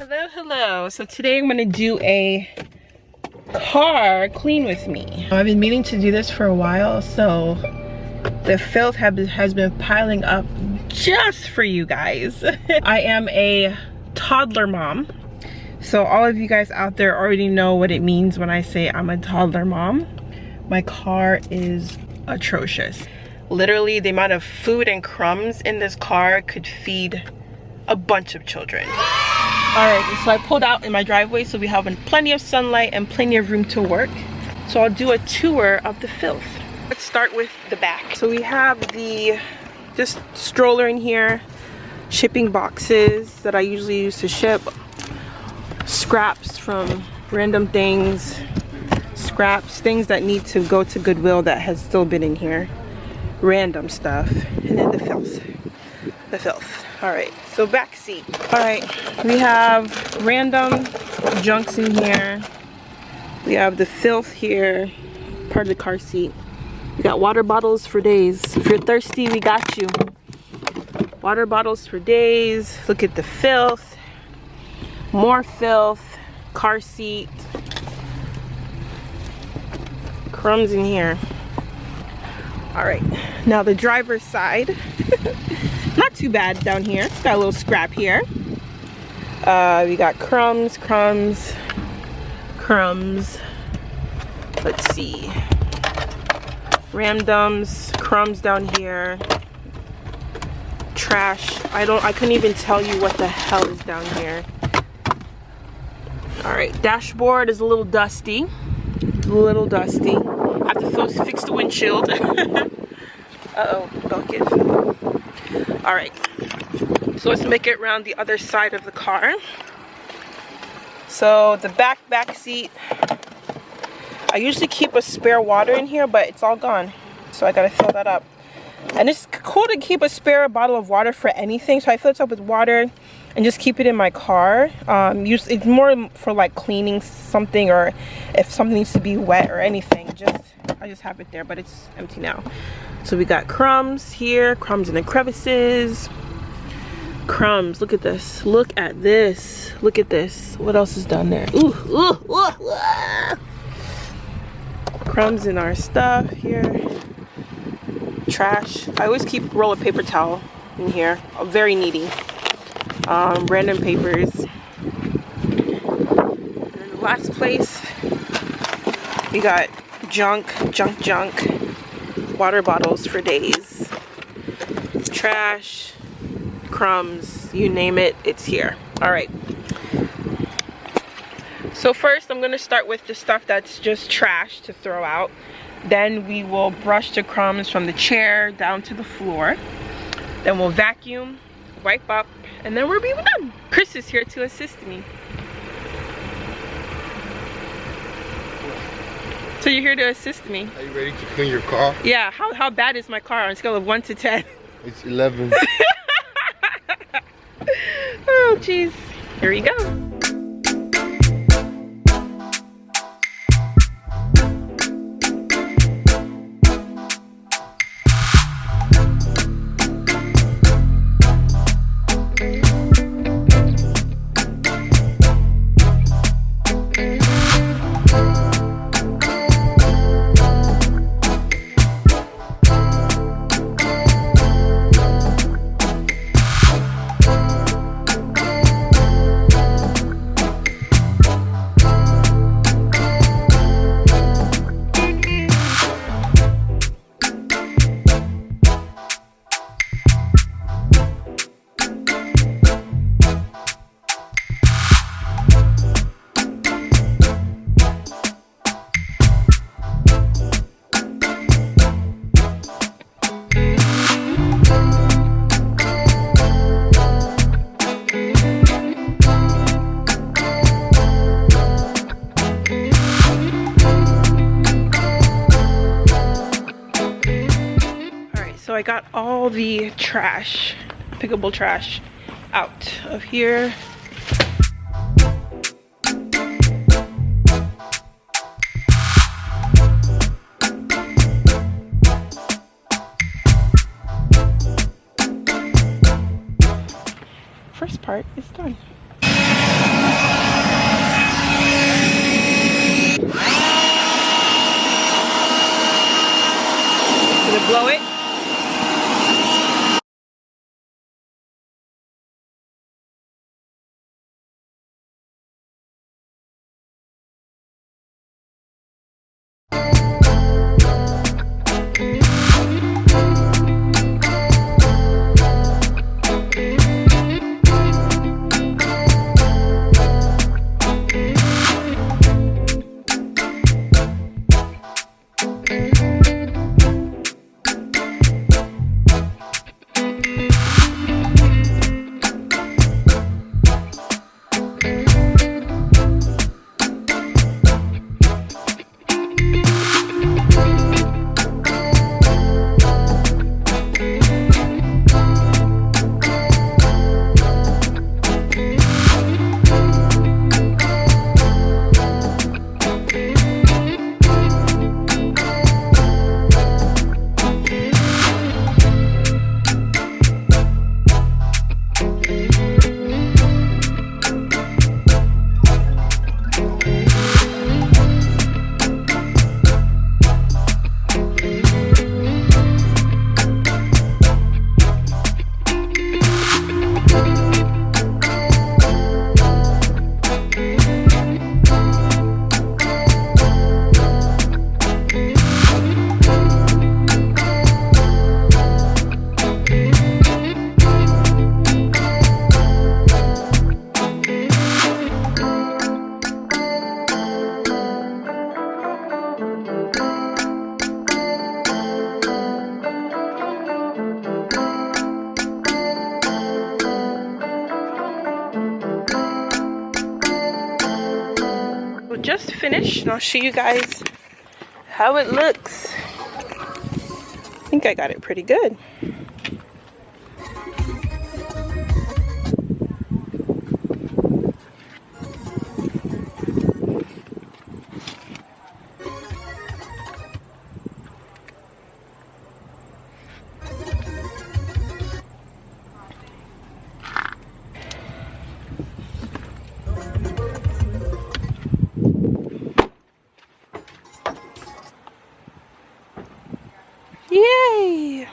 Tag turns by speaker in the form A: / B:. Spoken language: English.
A: Hello, hello. So today I'm gonna do a car clean with me. I've been meaning to do this for a while, so the filth has been piling up just for you guys. I am a toddler mom. So all of you guys out there already know what it means when I say I'm a toddler mom. My car is atrocious. Literally, the amount of food and crumbs in this car could feed a bunch of children. Alright, so I pulled out in my driveway so we have plenty of sunlight and plenty of room to work. So I'll do a tour of the filth. Let's start with the back. So we have the just stroller in here, shipping boxes that I usually use to ship, scraps from random things, scraps, things that need to go to Goodwill that has still been in here, random stuff, and then the filth. The filth. Alright, so back seat. Alright, we have random junks in here. We have the filth here, part of the car seat. We got water bottles for days. If you're thirsty, we got you. Water bottles for days. Look at the filth. More filth. Car seat. Crumbs in here. Alright, now the driver's side. Not too bad down here. It's got a little scrap here. We got crumbs. Let's see. Randoms, crumbs down here. Trash. I couldn't even tell you what the hell is down here. Alright, dashboard is a little dusty. I have to fix the windshield. Uh-oh, don't get filled. Alright, so let's make it around the other side of the car. So the back seat, I usually keep a spare water in here, but it's all gone, so I gotta fill that up. And it's cool to keep a spare bottle of water for anything, so I fill it up with water and just keep it in my car. It's more for like cleaning something, or if something needs to be wet or anything. I just have it there, but it's empty now. So we got crumbs here, crumbs in the crevices. Crumbs, look at this. Look at this. What else is down there? Ooh. Crumbs in our stuff here. Trash. I always keep a roll of paper towel in here. I'm very needy. Random papers. And then the last place, we got junk. Water bottles for days. Trash. Crumbs. You name it, it's here. Alright. So first, I'm going to start with the stuff that's just trash to throw out. Then we will brush the crumbs from the chair down to the floor. Then we'll vacuum, wipe up, and then we'll be done. Chris is here to assist me. So you're here to assist me. Are you ready to clean your car? Yeah. How bad is my car on a scale of 1 to 10? It's 11. Oh, jeez. Here we go. So I got all the trash, pickable trash, out of here. First part is done. blow it. Just finished and I'll show you guys how it looks. I think I got it pretty good. Yay!